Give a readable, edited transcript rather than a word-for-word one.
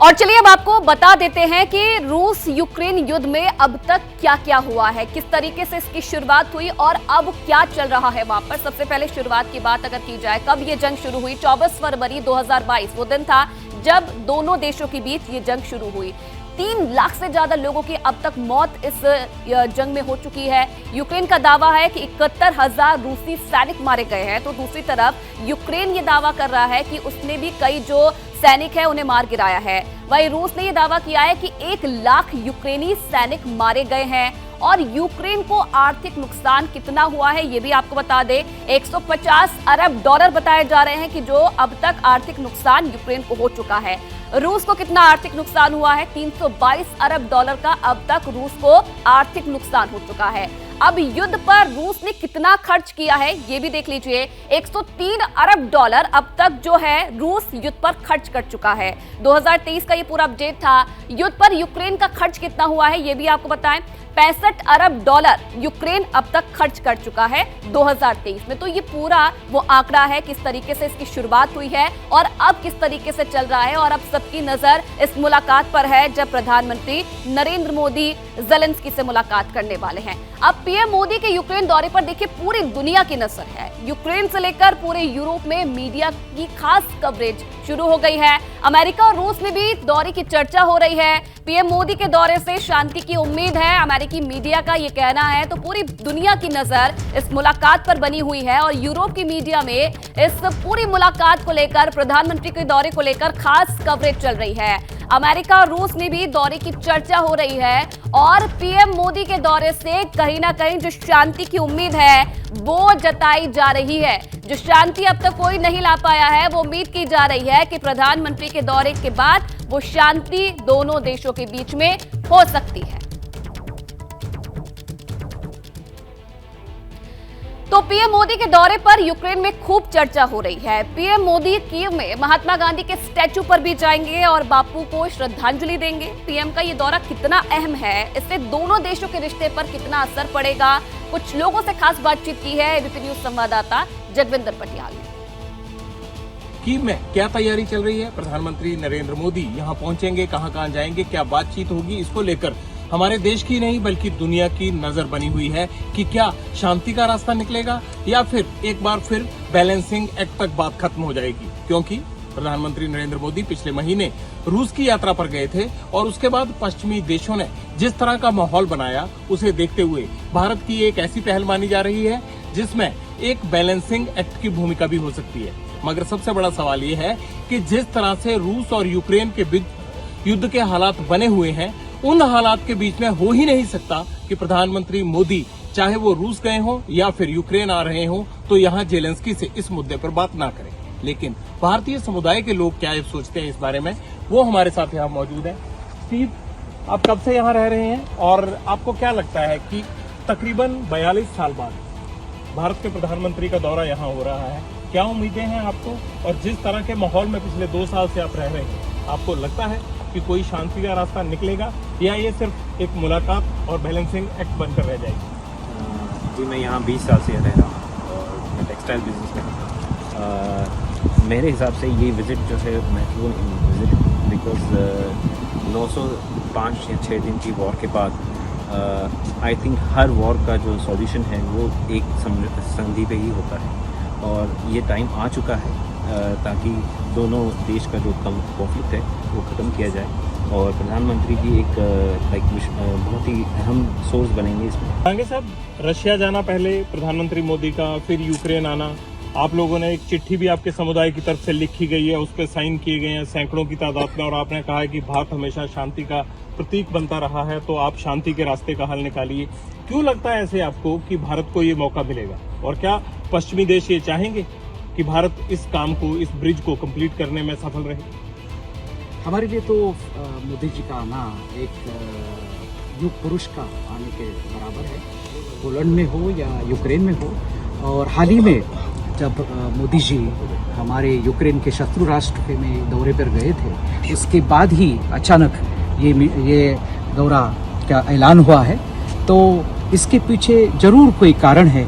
और चलिए अब आपको बता देते हैं कि रूस यूक्रेन युद्ध में अब तक क्या क्या हुआ है, किस तरीके से इसकी शुरुआत हुई और अब क्या चल रहा है वहां पर। सबसे पहले शुरुआत की बात अगर की जाए, कब ये जंग शुरू हुई? 24 फरवरी 2022 वो दिन था जब दोनों देशों के बीच ये जंग शुरू हुई। 3 लाख से ज्यादा लोगों की अब तक मौत इस जंग में हो चुकी है। यूक्रेन का दावा है कि 71,000 रूसी सैनिक मारे गए हैं, तो दूसरी तरफ यूक्रेन ये दावा कर रहा है कि उसने भी कई जो सैनिक है उन्हें मार गिराया है। वहीं रूस ने यह दावा किया है कि 1 लाख यूक्रेनी सैनिक मारे गए हैं। और यूक्रेन को आर्थिक नुकसान कितना हुआ है ये भी आपको बता दें, 150 अरब डॉलर बताए जा रहे हैं कि जो अब तक आर्थिक नुकसान यूक्रेन को हो चुका है। रूस को कितना आर्थिक नुकसान हुआ है? 322 अरब डॉलर का अब तक रूस को आर्थिक नुकसान हो चुका है। अब युद्ध पर रूस ने कितना खर्च किया है ये भी देख लीजिए। 103 अरब डॉलर अब तक जो है रूस युद्ध पर खर्च कर चुका है। 2023 का ये पूरा अपडेट था। युद्ध पर यूक्रेन का खर्च कितना हुआ है ये भी आपको बताएं। 65 अरब डॉलर यूक्रेन अब तक खर्च कर चुका है 2023 में। तो ये पूरा वो आंकड़ा है, किस तरीके से इसकी शुरुआत हुई है और अब किस तरीके से चल रहा है। और अब सबकी नजर इस मुलाकात पर है जब प्रधानमंत्री नरेंद्र मोदी ज़ेलेंस्की से मुलाकात करने वाले हैं। अब पीएम मोदी के यूक्रेन दौरे पर देखिए पूरी दुनिया की नजर है। यूक्रेन से लेकर पूरे यूरोप में मीडिया की खास कवरेज शुरू हो गई है। अमेरिका और रूस में भी दौरे की चर्चा हो रही है। पीएम मोदी के दौरे से शांति की उम्मीद है, अमेरिकी मीडिया का ये कहना है। तो पूरी दुनिया की नजर इस मुलाकात पर बनी हुई है और यूरोप की मीडिया में इस पूरी मुलाकात को लेकर, प्रधानमंत्री के दौरे को लेकर खास कवरेज चल रही है। अमेरिका और रूस में भी दौरे की चर्चा हो रही है और पीएम मोदी के दौरे से कहीं ना कहीं जो शांति की उम्मीद है वो जताई जा रही है। जो शांति अब तक कोई नहीं ला पाया है, वो उम्मीद की जा रही है कि प्रधानमंत्री के दौरे के बाद वो शांति दोनों देशों के बीच में हो सकती है। तो पीएम मोदी के दौरे पर यूक्रेन में खूब चर्चा हो रही है। पीएम मोदी कीव में महात्मा गांधी के स्टैचू पर भी जाएंगे और बापू को श्रद्धांजलि देंगे। पीएम का ये दौरा कितना अहम है, इससे दोनों देशों के रिश्ते पर कितना असर पड़ेगा, कुछ लोगों से खास बातचीत की है एबीपी न्यूज संवाददाता जगविंदर पटियाल ने। कीव में क्या तैयारी चल रही है? प्रधानमंत्री नरेंद्र मोदी यहाँ पहुंचेंगे, कहां जाएंगे, क्या बातचीत होगी, इसको लेकर हमारे देश की नहीं बल्कि दुनिया की नजर बनी हुई है कि क्या शांति का रास्ता निकलेगा या फिर एक बार फिर बैलेंसिंग एक्ट तक बात खत्म हो जाएगी। क्योंकि प्रधानमंत्री नरेंद्र मोदी पिछले महीने रूस की यात्रा पर गए थे और उसके बाद पश्चिमी देशों ने जिस तरह का माहौल बनाया, उसे देखते हुए भारत की एक ऐसी पहल मानी जा रही है जिसमें एक बैलेंसिंग एक्ट की भूमिका भी हो सकती है। मगर सबसे बड़ा सवाल ये है कि जिस तरह से रूस और यूक्रेन के बीच युद्ध के हालात बने हुए हैं, उन हालात के बीच में हो ही नहीं सकता कि प्रधानमंत्री मोदी चाहे वो रूस गए हों या फिर यूक्रेन आ रहे हों तो यहाँ ज़ेलेंस्की से इस मुद्दे पर बात ना करें। लेकिन भारतीय समुदाय के लोग क्या सोचते हैं इस बारे में, वो हमारे साथ यहाँ मौजूद है। स्टीव, आप कब से यहाँ रह रहे हैं और आपको क्या लगता है कि तकरीबन 42 साल बाद भारत के प्रधानमंत्री का दौरा यहाँ हो रहा है, क्या उम्मीदें हैं आपको? और जिस तरह के माहौल में पिछले 2 साल से आप रह रहे हैं, आपको लगता है कि कोई शांति का रास्ता निकलेगा या ये सिर्फ एक मुलाकात और बैलेंसिंग एक्ट बनकर रह जाएगी? जी, मैं यहाँ 20 साल से रह रहा हूँ और मैं टेक्सटाइल बिजनेस में हूँ। मेरे हिसाब से ये विज़िट जो है महत्वपूर्ण विज़िट, बिकॉज 905 या 6 दिन की वॉर के बाद आई थिंक हर वॉर का जो सॉल्यूशन है वो एक संधि पे ही होता है और ये टाइम आ चुका है ताकि दोनों देश का जो कॉन्फ्लिक्ट है वो ख़त्म किया जाए और प्रधानमंत्री जी एक बहुत ही अहम सोर्स बनेंगे इसमें। आगे साहब, रशिया जाना पहले प्रधानमंत्री मोदी का, फिर यूक्रेन आना, आप लोगों ने एक चिट्ठी भी आपके समुदाय की तरफ से लिखी गई है, उस पर साइन किए गए हैं सैकड़ों की तादाद में और आपने कहा है कि भारत हमेशा शांति का प्रतीक बनता रहा है, तो आप शांति के रास्ते का हल निकालिए। क्यों लगता है ऐसे आपको कि भारत को ये मौका मिलेगा और क्या पश्चिमी देश ये चाहेंगे कि भारत इस काम को, इस ब्रिज को कंप्लीट करने में सफल रहे? हमारे लिए तो मोदी जी का आना एक युग पुरुष का आने के बराबर है, पोलैंड में हो या यूक्रेन में हो। और हाल ही में जब मोदी जी हमारे यूक्रेन के शत्रु राष्ट्र में दौरे पर गए थे, उसके बाद ही अचानक ये दौरा का ऐलान हुआ है। तो इसके पीछे जरूर कोई कारण है